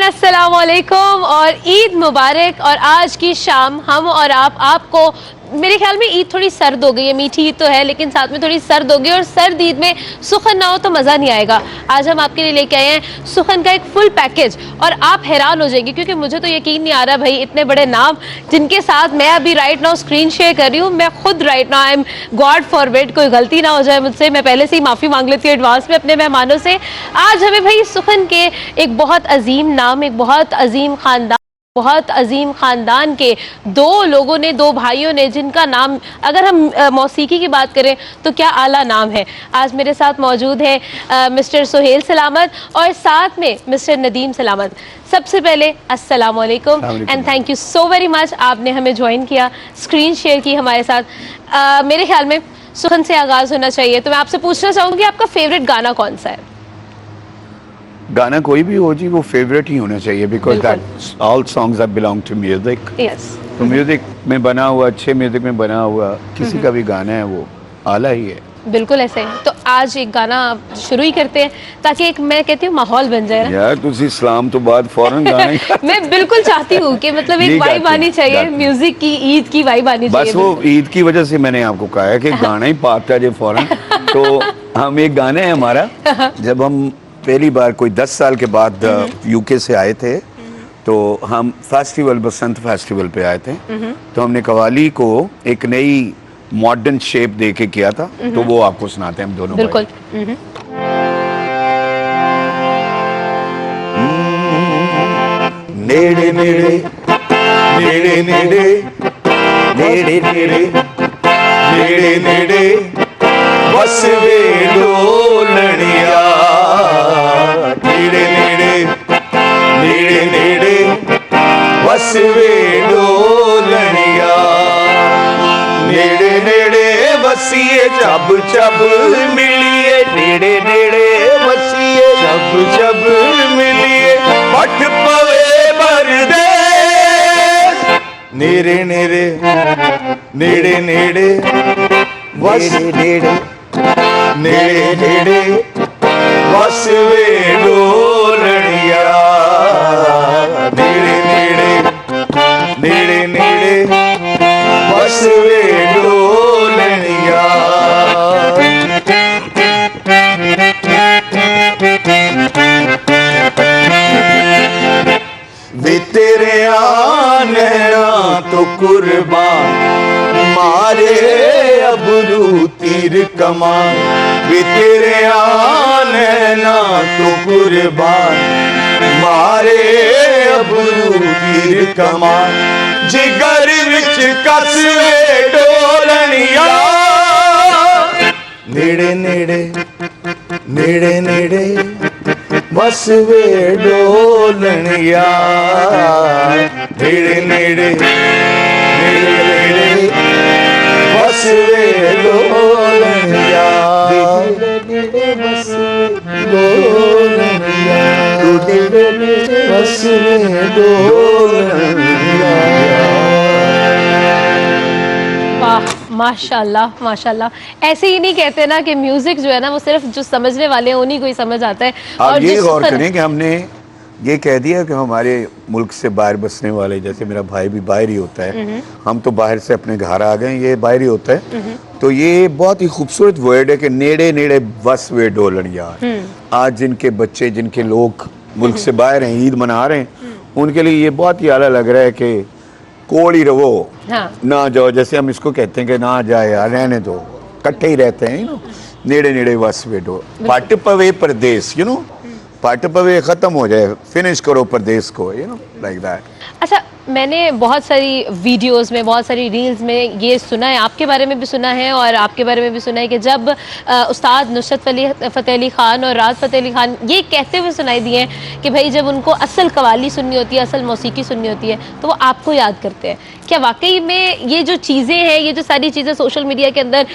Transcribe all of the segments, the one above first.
अस्सलामुअलैकुम और ईद मुबारक। और आज की शाम हम और आपको मेरे ख्याल में ईद थोड़ी सर्द हो गई है। मीठी ईद तो है लेकिन साथ में थोड़ी सर्द हो गई, और सर्द ईद में सुखन ना हो तो मज़ा नहीं आएगा। आज हम आपके लिए लेके आए हैं सुखन का एक फुल पैकेज, और आप हैरान हो जाएंगे क्योंकि मुझे तो यकीन नहीं आ रहा भाई, इतने बड़े नाम जिनके साथ मैं अभी राइट नाउ स्क्रीन शेयर कर रही हूँ। मैं खुद right now I am God forbid कोई गलती ना हो जाए मुझसे, मैं पहले से ही माफ़ी मांग लेती हूँ एडवांस में अपने मेहमानों से। आज हमें भाई सुखन के एक बहुत अजीम नाम, एक बहुत अजीम ख़ानदान, बहुत अजीम ख़ानदान के दो लोगों ने, दो भाइयों ने, जिनका नाम अगर हम मौसीकी की बात करें तो क्या आला नाम है। आज मेरे साथ मौजूद हैं मिस्टर सुहेल सलामत और साथ में मिस्टर नदीम सलामत। सबसे पहले अस्सलाम वालेकुम and thank you so very much, आपने हमें ज्वाइन किया, स्क्रीन शेयर की हमारे साथ। मेरे ख्याल में सुखन से आगाज़ होना चाहिए, तो मैं आपसे पूछना चाहूँगी आपका फेवरेट गाना कौन सा है? गाना कोई भी हो जी, वो फेवरेट ही होना चाहिए, because that all songs are belong to music. Yes, तो म्यूजिक में बना हुआ, अच्छे म्यूजिक में बना हुआ किसी का भी गाना है वो आला ही है। बिल्कुल ऐसे है। तो आज एक गाना शुरू ही करते हैं ताकि एक, मैं कहती हूँ, माहौल बन जाए ना यार। तुझे इस्लाम तो बाद फौरन गाना मैं बिल्कुल चाहती हूँ कि मतलब एक वाइब आनी चाहिए, म्यूजिक की, ईद की वाइब आनी चाहिए। बस वो ईद की वजह से मैंने आपको कहा है कि गाना ही पाता है फौरन। तो हम एक गाना है हमारा, जब हम पहली बार कोई 10 साल के बाद यूके से आए थे, तो हम फेस्टिवल, बसंत फेस्टिवल पे आए थे, तो हमने कवाली को एक नई मॉडर्न शेप दे के किया था, तो वो आपको सुनाते हैं हम दोनों। बिल्कुल। नेड़े नेड़े नेड़े नेड़े नेड़े नेड़े नेड़े नेड़े बस वे डोलनिया, नेड़े नेड़े नेड़े नेड़े बस वे डोलनिया, नेड़े नेड़े बसिए जब जब मिलिए, नेड़े नेड़े बसिए जब जब मिलिए, पट पवे परदेस, नेड़े नेड़े नेड़े नेड़े बस नेड़े नेड़े नेड़े बस वे डोलनिया, नेड़े नेड़े नेड़े नेड़े बस वे डोलनिया। वे तेरे आना तो कुर्बान मारे अबरू तीर कमान, वे तेरे आना तो कुर्बान मारे अबरू तीर कमान, जिगर विच कसवे डोलनिया, नेड़े नेड़े नेड़े नेड़े बस वे डोलनिया, नेड़े नेड़े नेड़े नेड़े बस वे डोलनिया, नेड़े बस वे डोलनिया, नेड़े बस वे डोलनिया। वाह, माशाल्लाह माशाल्लाह। ऐसे ही नहीं कहते ना कि म्यूजिक जो है ना वो सिर्फ जो समझने वाले हैं उन्हीं को ही समझ आता है। और ये गौर करें कि हमने ये कह दिया कि हमारे मुल्क से बाहर बसने वाले, जैसे मेरा भाई भी बाहर ही होता है, हम तो बाहर से अपने घर आ गए, ये बाहर ही होता है, तो ये बहुत ही खूबसूरत वर्ड है कि नेड़े नेड़े बस वे डोलनिया। आज जिनके बच्चे, जिनके लोग मुल्क से बाहर हैं, ईद मना रहे हैं, उनके लिए ये बहुत ही आला लग रहा है कि कोल ही रहो, ना जाओ, जैसे हम इसको कहते हैं कि ना जाए यार, रहने दो, इकट्ठे ही रहते हैं, यू नो, नेड़े नेड़े बस वे डो, पट पवे परदेस, यू नो, पट पवे खत्म हो जाए, फिनिश करो परदेस को, यू नो, लाइक दैट। अच्छा, मैंने बहुत सारी वीडियोस में, बहुत सारी रील्स में ये सुना है, आपके बारे में भी सुना है और आपके बारे में भी सुना है कि जब उस्ताद नुसरत फ़तेह अली ख़ान और राहत फ़तेह अली ख़ान ये कहते हुए सुनाई दिए हैं कि भाई जब उनको असल कवाली सुननी होती है, असल मौसीकी सुननी होती है तो वो आपको याद करते हैं। क्या वाकई में ये जो चीज़ें हैं, ये जो सारी चीज़ें सोशल मीडिया के अंदर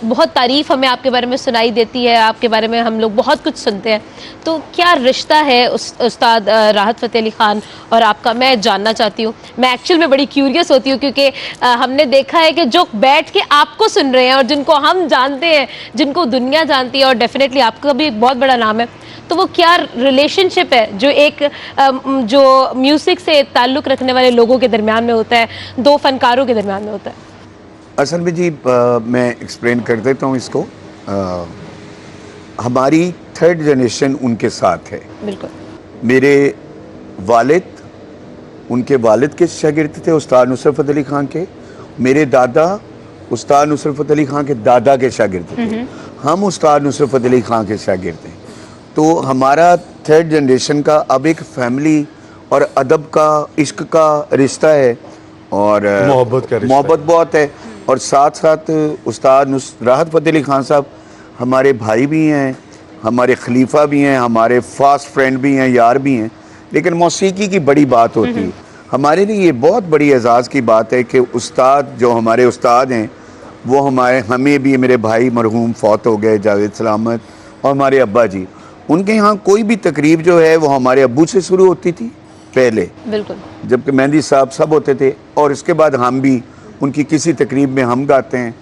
बहुत तारीफ़ हमें आपके बारे में सुनाई देती है, आपके बारे में हम लोग बहुत कुछ सुनते हैं, तो क्या रिश्ता है उस्ताद राहत फ़तेह अली ख़ान और आपका? मैं जानना चाहती हूँ। मैं एक्चुअल में बड़ी क्यूरियस होती हूँ क्योंकि हमने देखा है कि जो बैठ के आपको सुन रहे हैं और जिनको हम जानते हैं, जिनको दुनिया जानती है, और डेफिनेटली आपका भी एक बहुत बड़ा नाम है, तो वो क्या रिलेशनशिप है जो एक जो म्यूज़िक से ताल्लुक़ रखने वाले लोगों के दरमियान में होता है, दो फनकारों के दरमियान में होता है? असल में जी मैं एक्सप्लेन कर देता हूँ इसको। हमारी थर्ड जनरेशन उनके साथ है। बिल्कुल। मेरे वालिद उनके वालिद के शागिर्द थे उस्ताद नुसरत फ़तेह अली ख़ान के। मेरे दादा उस्ताद नुसरत फ़तेह अली ख़ान के दादा के शागिर्द थे। हम उस्ताद नुसरत फ़तेह अली ख़ान के शागिर्द हैं। तो हमारा थर्ड जनरेशन का अब एक फैमिली और अदब का, इश्क का रिश्ता है और मोहब्बत बहुत है। और साथ साथ उस्ताद राहत फ़तेह अली ख़ान साहब हमारे भाई भी हैं, हमारे खलीफा भी हैं, हमारे फास्ट फ्रेंड भी हैं, यार भी हैं। लेकिन मौसीकी की बड़ी बात होती है हमारे लिए, ये बहुत बड़ी एजाज़ की बात है कि उस्ताद जो हमारे उस्ताद हैं वो हमें भी, मेरे भाई मरहूम फौत हो गए जावेद सलामत, और हमारे अब्बा जी, उनके यहाँ कोई भी तकरीब जो है वो हमारे अब्बू से शुरू होती थी पहले, बिल्कुल, जबकि मेहंदी साहब सब होते थे, और इसके बाद हम भी उनकी किसी तकरीब में हम गाते हैं।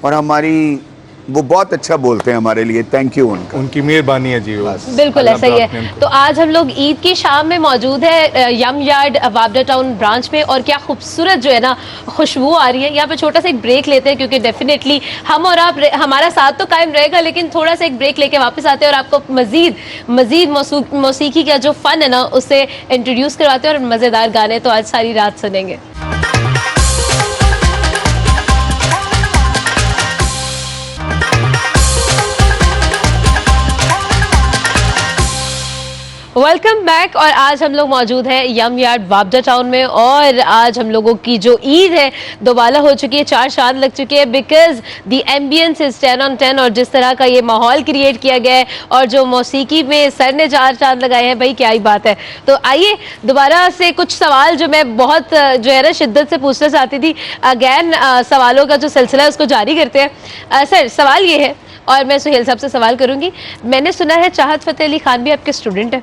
और हमारी वो बहुत अच्छा बोलते हैं हमारे लिए, थैंक यू उनकी मेहरबानी है जी। बिल्कुल ऐसा ही है। तो आज हम लोग ईद की शाम में मौजूद है यम यार्ड वाबडा टाउन ब्रांच में, और क्या खूबसूरत जो है ना खुशबू आ रही है। यहाँ पे छोटा सा एक ब्रेक लेते हैं क्योंकि डेफिनेटली हम और आप, हमारा साथ तो कायम रहेगा, लेकिन थोड़ा सा एक ब्रेक लेके वापस आते हैं और आपको मजीद मौसीकी का जो फन है ना उससे इंट्रोड्यूस करवाते हैं, और मज़ेदार गाने तो आज सारी रात सुनेंगे। Welcome back. और आज हम लोग मौजूद हैं यम यार्ड वाबडा टाउन में, और आज हम लोगों की जो ईद है दोबारा हो चुकी है, 4 चांद लग चुके हैं, because the ambience is 10 on 10। और जिस तरह का ये माहौल क्रिएट किया गया है और जो मौसीकी में सर ने 4 चांद लगाए हैं, भाई क्या ही बात है। तो आइए दोबारा से कुछ सवाल जो मैं बहुत जो है ना शिद्दत से पूछना चाहती थी, अगैन सवालों का जो सिलसिला है उसको जारी करते हैं। सर सवाल ये है, और मैं सुहेल साहब से सवाल करूंगी, मैंने सुना है चाहत फ़तेह अली ख़ान भी आपके स्टूडेंट है?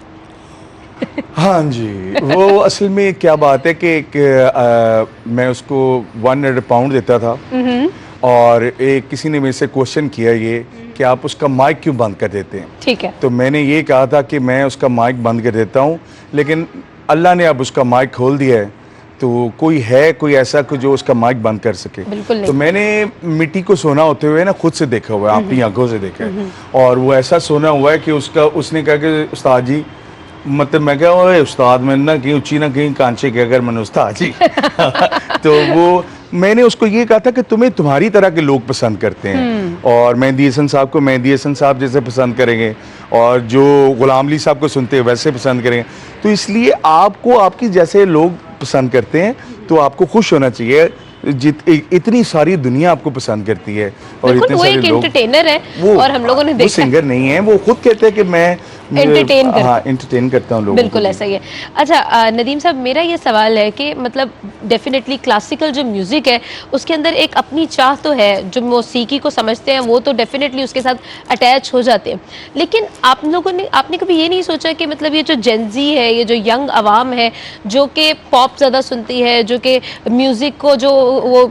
हाँ जी, वो असल में क्या बात है कि मैं उसको 100 पाउंड देता था, और किसी ने मेरे से क्वेश्चन किया ये कि आप उसका माइक क्यों बंद कर देते हैं। ठीक है। तो मैंने ये कहा था कि मैं उसका माइक बंद कर देता हूँ, लेकिन अल्लाह ने अब उसका माइक खोल दिया है, तो कोई ऐसा जो उसका माइक बंद कर सके। बिल्कुल। तो मैंने मिट्टी को सोना होते हुए ना खुद से देखा हुआ है, अपनी आंखों से देखा है, और वो ऐसा सोना हुआ है कि उसने कहा कि उस्ताद जी, मतलब मैं क्या उस्ताद मैंने ना कहीं ऊंची ना कहीं कांचे के अगर मैंने उस्ताद जी तो वो मैंने उसको ये कहा था कि तुम्हें तुम्हारी तरह के लोग पसंद करते हैं, और मेहंदी हसन साहब को मेहंदी हसन साहब जैसे पसंद करेंगे, और जो गुलाम अली साहब को सुनते हैं वैसे पसंद करेंगे। तो इसलिए आपको आपकी जैसे लोग पसंद करते हैं तो आपको खुश होना चाहिए। इतनी सारी दुनिया आपको पसंद करती है, और इतने सारे लोग, एंटरटेनर है, और हम लोगों ने देखा, वो सिंगर नहीं है, वो खुद कहते हैं कि मैं एंटरटेन करता हूँ लोगों को। बिल्कुल ऐसा ही है। अच्छा नदीम साहब, मेरा ये सवाल है कि मतलब डेफिनेटली क्लासिकल जो म्यूजिक है उसके अंदर एक अपनी चाह तो है, जो मौसीकी को समझते हैं वो तो डेफिनेटली उसके साथ अटैच हो जाते हैं, लेकिन आपने कभी ये नहीं सोचा कि मतलब ये जो जेनजी है, ये जो यंग अवाम है जो कि पॉप ज़्यादा सुनती है, जो कि म्यूज़िक को जो वो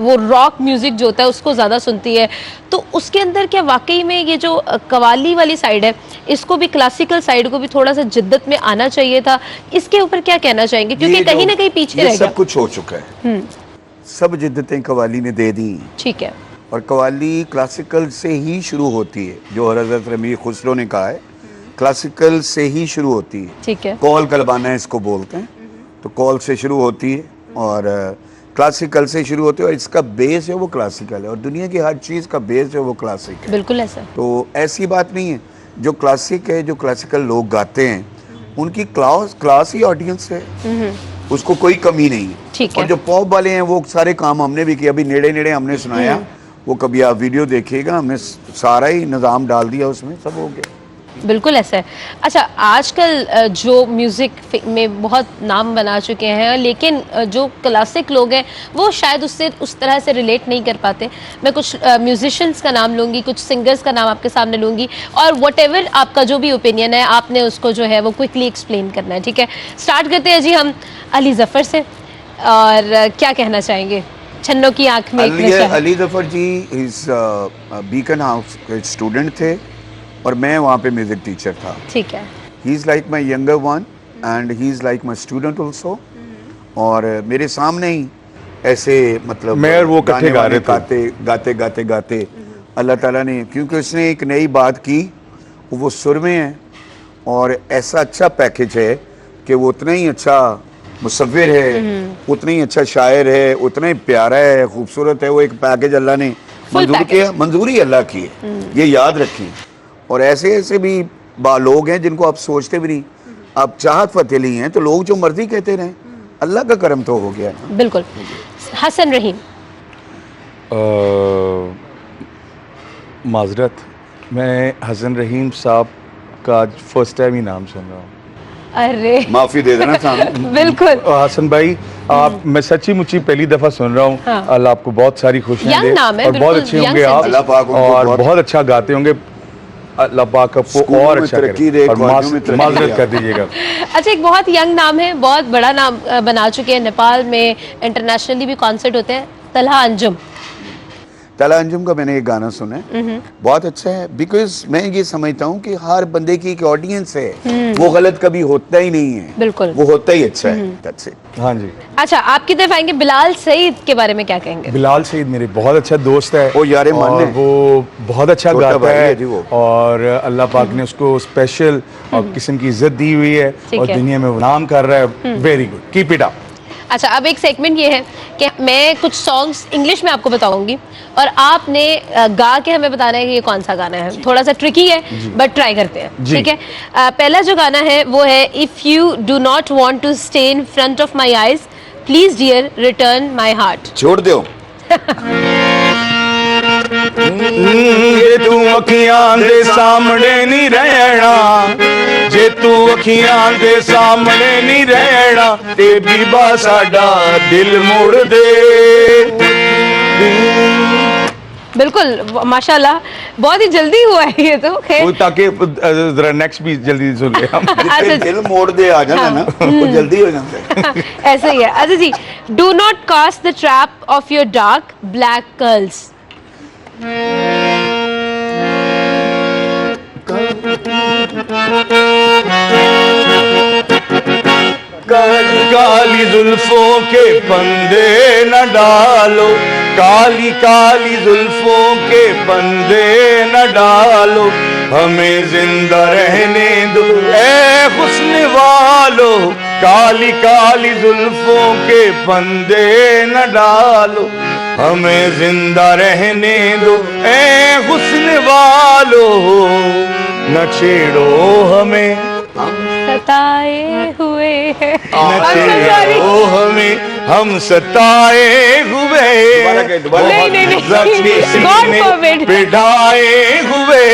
वो रॉक म्यूज़िक जो होता है उसको ज़्यादा सुनती है, तो उसके अंदर क्या वाकई में ये जो कवाली वाली साइड है इसको भी, क्लासिकल साइड को भी थोड़ा सा जिद्दत में आना चाहिए था? इसके ऊपर क्या कहना चाहेंगे, क्योंकि कहीं ना कहीं पीछे रह गया। सब कुछ हो चुका है, सब जिद्दतें कवाली ने दे दी। ठीक है। और कवाली क्लासिकल से ही शुरू होती है, जो हज़रत रमी खुसरो ने कहा है, क्लासिकल से ही शुरू होती है। ठीक है। कौल कलबाना इसको बोलते हैं, तो कौल से शुरू होती है और क्लासिकल से शुरू होती है, और इसका बेस है वो क्लासिकल है, और दुनिया की हर चीज़ का बेस है वो क्लासिक है। बिल्कुल ऐसा। तो ऐसी बात नहीं है, जो क्लासिक है, जो क्लासिकल लोग गाते हैं उनकी क्लास ही ऑडियंस है। उसको कोई कमी नहीं है। ठीक और है। जो पॉप वाले हैं वो सारे काम हमने भी किए, अभी नेड़े नेड़े हमने सुनाया, वो कभी आप वीडियो देखिएगा, हमने सारा ही निज़ाम डाल दिया उसमें, सब हो गया। बिल्कुल ऐसा है। अच्छा, आजकल जो म्यूज़िक में बहुत नाम बना चुके हैं, लेकिन जो क्लासिक लोग हैं वो शायद उससे उस तरह से रिलेट नहीं कर पाते। मैं कुछ म्यूजिशियंस का नाम लूँगी, कुछ सिंगर्स का नाम आपके सामने लूँगी, और व्हाटएवर आपका जो भी ओपिनियन है आपने उसको जो है वो क्विकली एक्सप्लेन करना है, ठीक है? स्टार्ट करते हैं जी हम अली ज़फ़र से। और क्या कहना चाहेंगे? छन्नों की आंख में एक नशा है। अली ज़फ़र जी इस बीकन हाउस के स्टूडेंट थे और मैं वहाँ पे म्यूज़िक टीचर था। ठीक है। He is like my younger one and he is like my student also. और मेरे सामने ही ऐसे मतलब मैं और वो इकट्ठे गा रहे थे। गाते गाते गाते अल्लाह ताला ने, क्योंकि उसने एक नई बात की, वो सुर में है और ऐसा अच्छा पैकेज है कि वो उतना ही अच्छा मुसव्विर है, उतना ही अच्छा शायर है, उतना ही प्यारा है, खूबसूरत है। वो एक पैकेज अल्लाह ने मंजूर किया, मंजूरी अल्लाह की है, ये याद रखिए। और ऐसे ऐसे भी लोग हैं जिनको आप सोचते भी नहीं। आप चाहत फतेली हैं तो लोग जो मर्जी कहते रहें, अल्लाह का करम तो हो गया ना। बिल्कुल। हसन रहीम। माजरत, मैं हसन रहीम साहब का आज फर्स्ट टाइम ही नाम सुन रहा हूँ। अरे माफी दे देना सामने। बिल्कुल। हसन भाई, आप मैं सच्ची मुच्ची पहली दफा सुन रहा हूँ। हाँ। अल्लाह आपको बहुत सारी खुशियाँ Young दे नाम है, और बहुत बिल्कुल अच्छे young होंगे आप, अल्लाह पाक उनको और बहुत- बहुत अच्छा गाते होंगे। अल्लाह पाक आपको स्कूलों और में अच्छा तरक्की करे दे, और कॉलेजों में तरक्की माजरत दे। कर दीजिएगा। अच्छा, एक बहुत यंग नाम है, बहुत बड़ा नाम बना चुके हैं, नेपाल में इंटरनेशनली भी कॉन्सर्ट होते हैं, तलहा अंजुम। तला अंजुम का मैंने एक गाना सुना है, बहुत अच्छा है। बिकॉज मैं ये समझता हूँ कि हर बंदे की एक ऑडियंस है, वो गलत कभी होता ही नहीं है, बिल्कुल। वो होता ही अच्छा है। That's it। हाँ जी। अच्छा, आपकी तरफ आएंगे, बिलाल सईद के बारे में क्या कहेंगे? बिलाल सईद मेरे बहुत अच्छा दोस्त है। वो यारे मन और है। वो बहुत अच्छा छोटा गाता भाई है है जी वो। और अल्लाह पाक ने उसको स्पेशल और किस्म की इज्जत दी हुई है ठीक और है। दुनिया में वो नाम कर रहा है। Very good, keep it up. अच्छा, अब एक सेगमेंट ये है कि मैं कुछ सॉन्ग्स इंग्लिश में आपको बताऊंगी और आपने गा के हमें बताना है कि ये कौन सा गाना है। थोड़ा सा ट्रिकी है बट ट्राई करते हैं, जी। ठीक है? पहला जो गाना है वो है, if you do not want to stay in front of my eyes, please dear return my heart. छोड़ दो। जे तू अखियां दे सामने नहीं रहना, जे तू अखियां दे सामने नहीं रहना, ते बीबा साडा दिल मोड़ दे। बिल्कुल, माशाल्लाह, बहुत ही जल्दी हुआ है ये तो। खैर, ताकि जरा नेक्स्ट भी जल्दी सुन ले हम। जिससे दिल मोड़ दे आ जाना ना, वो जल्दी हो जाता है। ऐसे ही है। अच्छा जी, do not cast the trap of your dark black curls. काली जुल्फों के फंदे न डालो, काली काली जुल्फों के फंदे न डालो, हमें जिंदा रहने दो ए हुस्न वालो, काली काली जुल्फों के फंदे न डालो, हमें जिंदा रहने दो ए हुस्न वालो, न छेड़ो हमें सताए हुए हैं। नचेड़ो हमें हम सताए हुए, नहीं, God forbid। बिठाए हुए,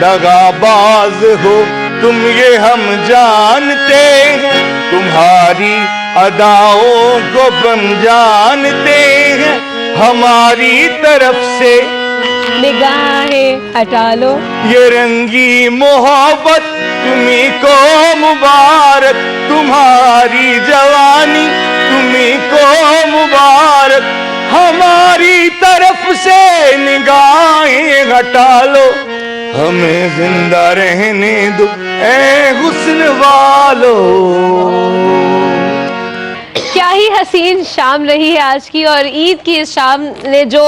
दगाबाज हो तुम ये हम जानते हैं, तुम्हारी अदाओं को हम जानते हैं, हमारी तरफ से निगाहें हटा लो। ये रंगी मोहब्बत तुम्ही को मुबारक, तुम्हारी जवानी तुम्ही को मुबारक, हमारी तरफ से निगाहें हटा लो, हमें जिंदा रहने दो ए हुस्न वालो। क्या ही हसीन शाम रही है आज की, और ईद की इस शाम ने जो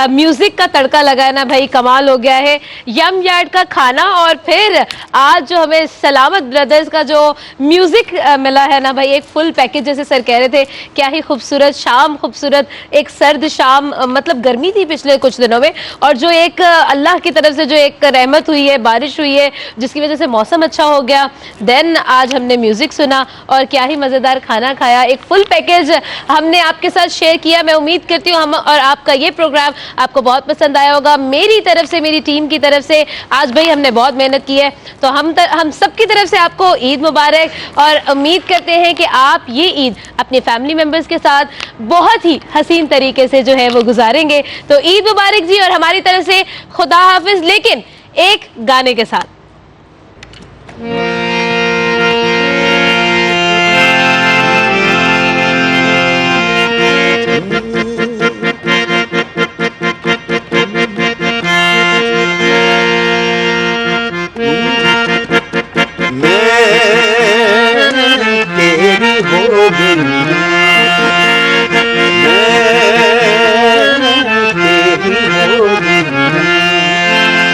म्यूजिक का तड़का लगाया ना भाई, कमाल हो गया है। यम यार्ड का खाना और फिर आज जो हमें सलामत ब्रदर्स का जो म्यूजिक मिला है ना भाई, एक फुल पैकेज जैसे सर कह रहे थे। क्या ही खूबसूरत शाम, खूबसूरत एक सर्द शाम, मतलब गर्मी थी पिछले कुछ दिनों में, और जो एक अल्लाह की तरफ से जो एक रहमत हुई है, बारिश हुई है, जिसकी वजह से मौसम अच्छा हो गया। देन आज हमने म्यूजिक सुना और क्या ही मजेदार खाना खाया। एक फुल पैकेज हमने आपके साथ शेयर किया। मैं उम्मीद करती हूँ हम और आपका ये प्रोग्राम आपको बहुत पसंद आया होगा। मेरी तरफ से, मेरी टीम की तरफ से आज भाई हमने बहुत मेहनत की है, तो हम सब की तरफ से आपको ईद मुबारक, और उम्मीद करते हैं कि आप ये ईद अपने फैमिली मेंबर्स के साथ बहुत ही हसीन तरीके से जो है वो गुजारेंगे। तो ईद मुबारक जी, और हमारी तरफ से खुदा हाफिज, लेकिन एक गाने के साथ।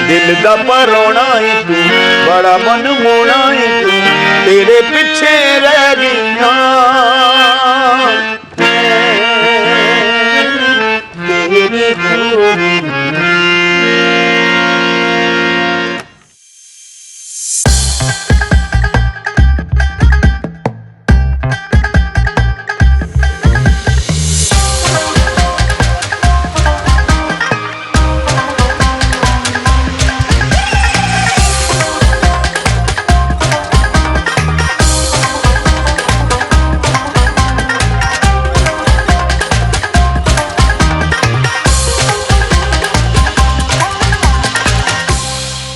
दिल दा परोना है तू, बड़ा मन मोना है तू, तेरे पीछे